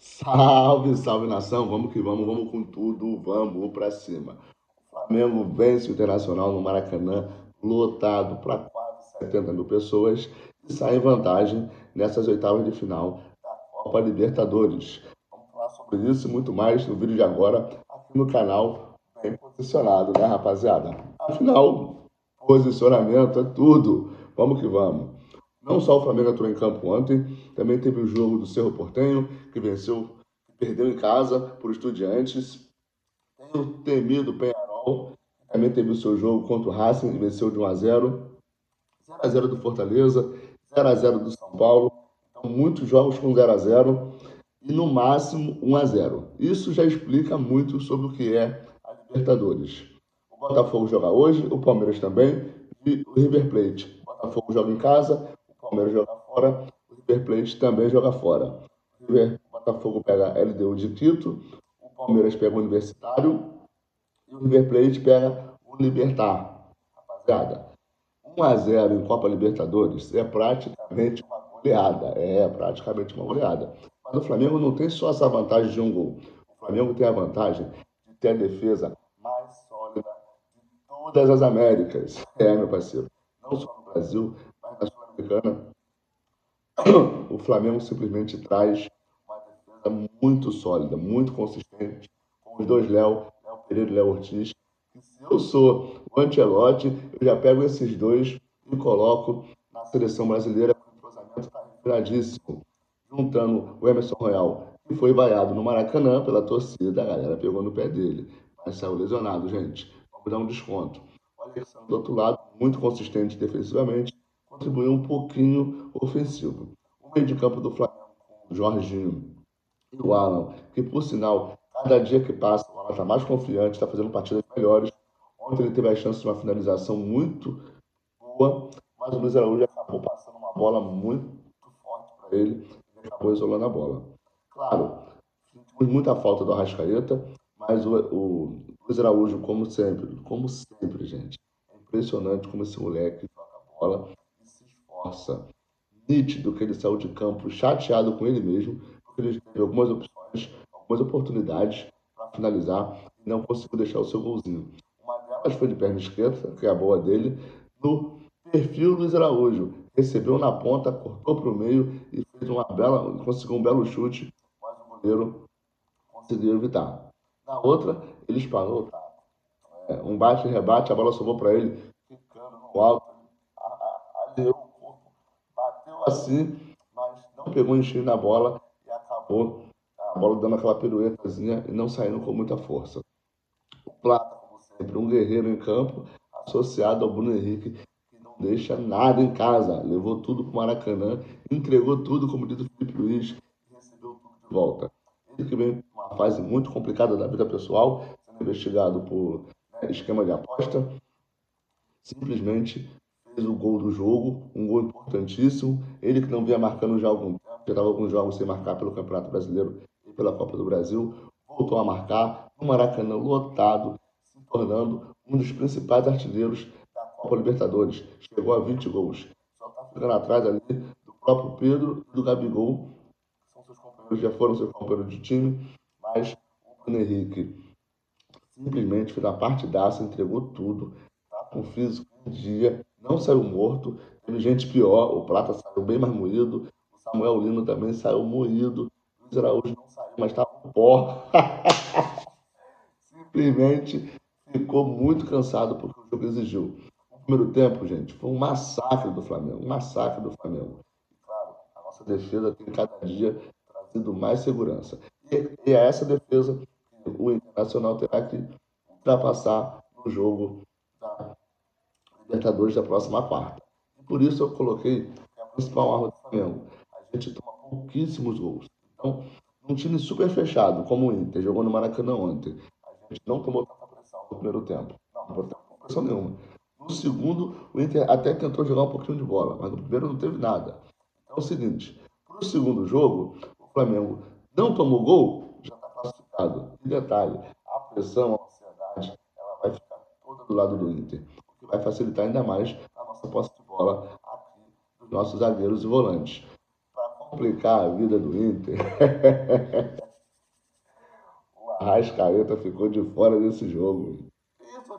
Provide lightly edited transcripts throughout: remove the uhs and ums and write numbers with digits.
Salve, salve nação, vamos que vamos, vamos com tudo, vamos pra cima. O Flamengo vence o Internacional no Maracanã, lotado para quase 70 mil pessoas e sai em vantagem nessas oitavas de final da Copa Libertadores. Vamos falar sobre isso e muito mais no vídeo de agora, aqui no canal, bem posicionado, né, rapaziada? Afinal, posicionamento é tudo. Vamos que vamos. Não só o Flamengo entrou em campo ontem, também teve o jogo do Cerro Porteño, que venceu, que perdeu em casa por Estudiantes. Tem o temido Peñarol, que também teve o seu jogo contra o Racing e venceu de 1-0. 0-0 do Fortaleza, 0-0 do São Paulo. Então, muitos jogos com 0-0 e no máximo 1-0. Isso já explica muito sobre o que é a Libertadores. O Botafogo joga hoje, o Palmeiras também e o River Plate. O Botafogo joga em casa, o Palmeiras joga fora, o River Plate também joga fora. O Botafogo pega a LDU de Quito, o Palmeiras pega o Universitário e o River Plate pega o Libertad. Rapaziada, 1-0 em Copa Libertadores é praticamente uma goleada. É praticamente uma goleada. Mas o Flamengo não tem só essa vantagem de um gol. O Flamengo tem a vantagem de ter a defesa mais sólida de todas as Américas. É, meu parceiro. Não só no Brasil, mas na Sul-Americana. O Flamengo simplesmente traz uma defesa muito sólida, muito consistente, com os dois Léo Pereira e Léo Ortiz. E se eu sou o Ancelotti, eu já pego esses dois e coloco na seleção brasileira, com o entrosamento está refiladíssimo, juntando o Emerson Royal, que foi vaiado no Maracanã pela torcida, a galera pegou no pé dele, mas saiu lesionado, gente. Vamos dar um desconto. O Alexandre, do outro lado, muito consistente defensivamente, contribuiu um pouquinho ofensivo. O meio de campo do Flamengo, com o Jorginho e o Alan, que por sinal, cada dia que passa, o Alan está mais confiante, está fazendo partidas melhores. Ontem ele teve a chance de uma finalização muito boa, mas o Luiz Araújo acabou passando uma bola muito forte para ele e acabou isolando a bola. Claro, sentimos muita falta do Arrascaeta, mas o Luiz Araújo, como sempre, gente, é impressionante como esse moleque joga a bola e se esforça. Nítido que ele saiu de campo chateado com ele mesmo, porque ele teve algumas opções, algumas oportunidades para finalizar e não conseguiu deixar o seu golzinho. Uma delas foi de perna esquerda, que é a boa dele, no perfil Luiz Araújo. Recebeu na ponta, cortou para o meio e fez conseguiu um belo chute, mas o goleiro conseguiu evitar. Na outra, ele espalhou, tá? Um bate e rebate, a bola sobrou para ele, ficando no alto, alinhou o corpo, bateu assim, mas não pegou em cheio na bola e acabou a bola dando aquela piruetazinha e não saindo com muita força. O Plata, como sempre, um guerreiro em campo, associado ao Bruno Henrique, que não deixa nada em casa. Levou tudo para o Maracanã, entregou tudo, como diz o Felipe Luiz, e recebeu tudo de volta. Ele que vem uma fase muito complicada da vida pessoal, sendo investigado por esquema de aposta, simplesmente fez o gol do jogo, um gol importantíssimo. Ele que não vinha marcando já há algum tempo, já estava alguns jogos sem marcar pelo Campeonato Brasileiro e pela Copa do Brasil, voltou a marcar no Maracanã lotado, se tornando um dos principais artilheiros da Copa Libertadores. Chegou a 20 gols. Só está ficando atrás ali do próprio Pedro e do Gabigol, que são seus companheiros, já foram seus companheiros de time, mas o Bruno Henrique simplesmente fez uma partidaça, entregou tudo, tá com o físico em dia, não saiu morto. Teve gente pior, o Prata saiu bem mais moído, o Samuel Lino também saiu moído, o Luiz Araújo não saiu, mas estava um pó. Simplesmente ficou muito cansado porque o jogo exigiu. O primeiro tempo, gente, foi um massacre do Flamengo, um massacre do Flamengo. E claro, a nossa defesa tem cada dia trazido mais segurança. E é essa defesa que o Internacional terá que ultrapassar no jogo da Libertadores da próxima quarta. E por isso eu coloquei que a principal arma do Flamengo. A gente toma pouquíssimos gols. Então, num time super fechado, como o Inter, jogou no Maracanã ontem, a gente não tomou tanta pressão no primeiro tempo. Não tomou pressão nenhuma. No segundo, o Inter até tentou jogar um pouquinho de bola, mas no primeiro não teve nada. Então é o seguinte, para o segundo jogo, o Flamengo não tomou gol, já está classificado. E detalhe, a pressão, a ansiedade, ela vai ficar toda do lado do Inter, o que vai facilitar ainda mais a nossa posse de bola aqui dos nossos zagueiros e volantes. Para complicar a vida do Inter, Arrascaeta ficou de fora desse jogo.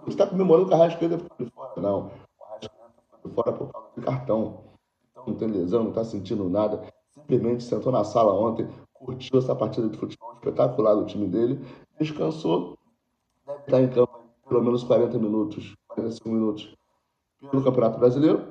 Você está comemorando que o Arrascaeta ficou de fora? Não. O Arrascaeta ficou de fora por causa de cartão. Então não tem lesão, não está sentindo nada. Simplesmente sentou na sala ontem, curtiu essa partida de futebol espetacular do time dele, descansou, deve estar em campo pelo menos 40 minutos, 45 minutos pelo Campeonato Brasileiro,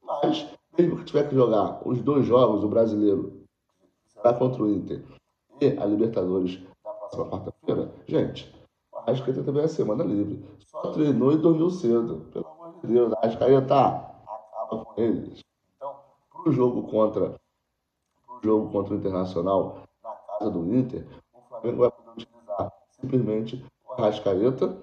mas mesmo que tiver que jogar os dois jogos, o brasileiro será contra o Inter e a Libertadores na próxima quarta-feira, gente, o Arrascaeta também é semana livre. Só treinou e dormiu cedo. Pelo amor de Deus, a Arrascaeta acaba com eles. Então, para o jogo contra o Internacional na casa do Inter, o Flamengo vai poder utilizar simplesmente o Arrascaeta,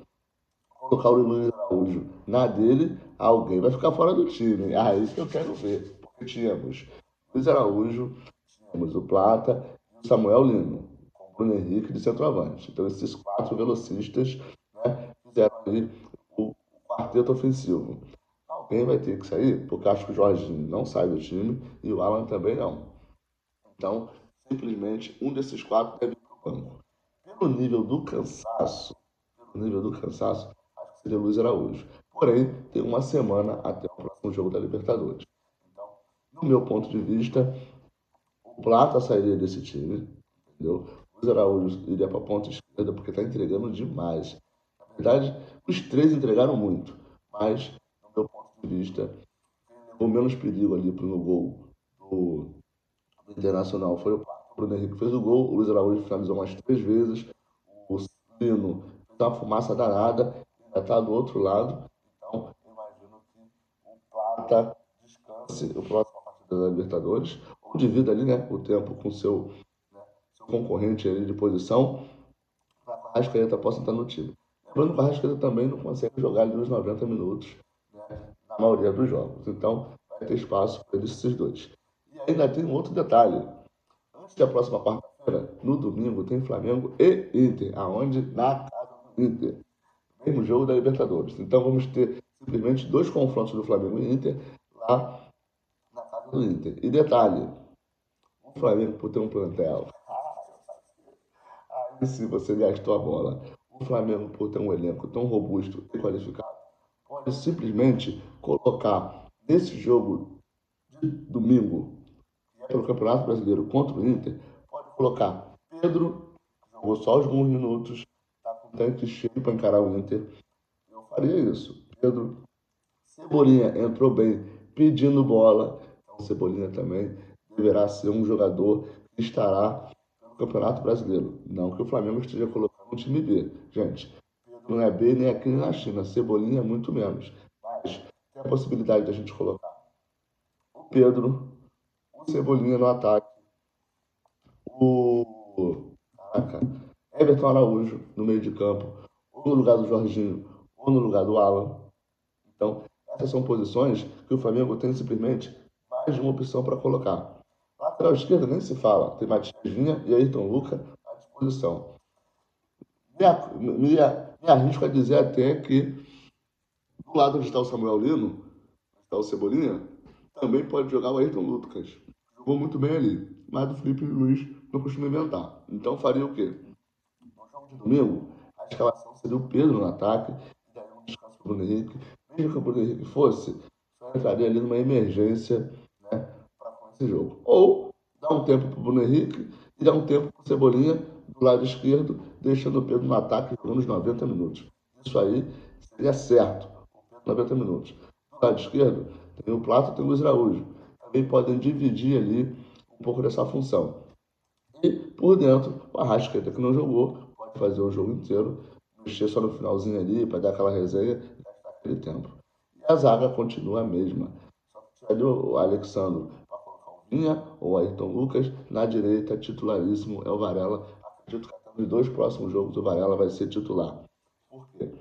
colocar o Luiz Araújo na dele, alguém vai ficar fora do time. Aí que eu quero ver. Porque tínhamos Luiz Araújo, tínhamos o Plata e o Samuel Lino, com o Bruno Henrique de centroavante. Então esses quatro velocistas, né, fizeram ali o quarteto ofensivo. Alguém vai ter que sair, porque acho que o Jorginho não sai do time e o Alan também não. Então, simplesmente, um desses quatro deve ir para o banco. Pelo nível do cansaço, acho que seria Luiz Araújo. Porém, tem uma semana até o próximo jogo da Libertadores. Então, no meu ponto de vista, o Plata sairia desse time, entendeu? O Luiz Araújo iria para a ponta esquerda porque está entregando demais. Na verdade, os três entregaram muito, mas, no meu ponto de vista, o menos perigo ali no gol do Internacional foi o Plata. O Bruno Henrique fez o gol, o Luiz Araújo finalizou umas três vezes, o Lino fez uma fumaça danada, ainda está do outro lado. Então, eu imagino que o Plata descanse o próximo partida da Libertadores, ou divida ali, né, o tempo com seu concorrente ali de posição, para que o Arrascaeta possa estar no time. Lembrando que o Arrascaeta também não consegue jogar ali nos 90 minutos, né, na maioria dos jogos. Então, vai ter espaço para esses dois. E ainda tem um outro detalhe. Antes da próxima quarta-feira, no domingo, tem Flamengo e Inter, aonde? Na casa do Inter. Mesmo jogo da Libertadores. Então vamos ter simplesmente dois confrontos do Flamengo e Inter lá na casa do Inter. E detalhe, o Flamengo por ter um plantel. Aí sim você gastou a bola. O Flamengo por ter um elenco tão robusto e qualificado, pode simplesmente colocar nesse jogo de domingo, que é pelo Campeonato Brasileiro contra o Inter, pode colocar Pedro, que jogou só alguns minutos, está com o tanque cheio para encarar o Inter. Eu faria isso. Pedro, Cebolinha entrou bem pedindo bola. Então Cebolinha também deverá ser um jogador que estará no Campeonato Brasileiro. Não que o Flamengo esteja colocando um time B. Gente, Pedro não é B nem aqui nem na China. Cebolinha muito menos. Mas tem a possibilidade da gente colocar o Pedro, o Cebolinha no ataque, o caraca, Everton Araújo no meio de campo, ou no lugar do Jorginho, ou no lugar do Alan. Então, essas são posições que o Flamengo tem simplesmente mais de uma opção para colocar. Lateral esquerda nem se fala, tem Matias Vinha e Ayrton Lucas à disposição. Me arrisco a dizer até que do lado onde está o Samuel Lino, onde está o Cebolinha, também pode jogar o Ayrton Lucas. Jogou muito bem ali, mas o Felipe Luiz não costuma inventar. Então faria o quê? No jogo de domingo, a escalação seria o Pedro no ataque, e daí um descanso para o Bruno Henrique. Mesmo que o Bruno Henrique fosse, só entraria ali numa emergência, né, para esse jogo. Ou dar um tempo para o Bruno Henrique e dar um tempo para o Cebolinha do lado esquerdo, deixando o Pedro no ataque jogando os 90 minutos. Isso aí seria certo, o Pedro 90 minutos. Do lado esquerdo, tem o Plata e tem o Luiz Araújo. Também podem dividir ali um pouco dessa função. E por dentro, o Arrascaeta que não jogou, pode fazer o jogo inteiro, mexer só no finalzinho ali para dar aquela resenha e gastar aquele tempo. E a zaga continua a mesma. Só que tiraria o Alexandre para colocar o Vinha ou o Ayrton Lucas. Na direita, titularíssimo é o Varela. Acredito que até nos dois próximos jogos o Varela vai ser titular. Por quê?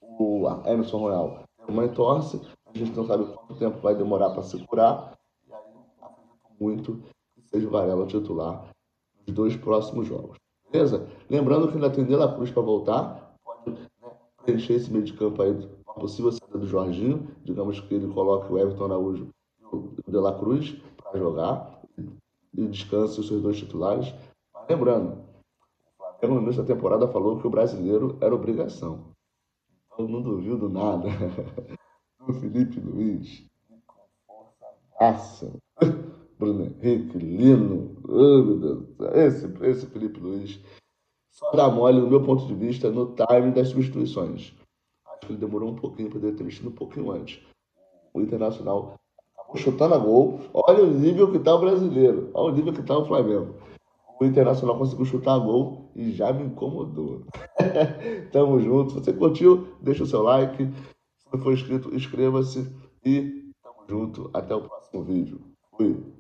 O Emerson Royal tem uma entorse, a gente não sabe quanto tempo vai demorar para se curar. E aí acredito muito que seja o Varela titular nos dois próximos jogos. Beleza? Lembrando que ainda tem De La Cruz para voltar, pode, né, preencher esse meio de campo aí, uma possível saída do Jorginho, digamos que ele coloque o Everton Araújo e o De La Cruz para jogar e descanse os seus dois titulares. Mas lembrando, no início da temporada falou que o brasileiro era obrigação. Eu não duvido nada do Felipe Luiz. Nossa, Bruno Henrique, Lino, oh, meu Deus, esse Felipe Luiz só dá mole, no meu ponto de vista, no timing das substituições. Acho que ele demorou um pouquinho para ter mexido um pouquinho antes. O Internacional acabou chutando a gol. Olha o nível que está o brasileiro, olha o nível que está o Flamengo. O Internacional conseguiu chutar a gol e já me incomodou. Tamo junto. Se você curtiu, deixa o seu like. Se não for inscrito, inscreva-se. E tamo junto. Até o próximo vídeo. Fui.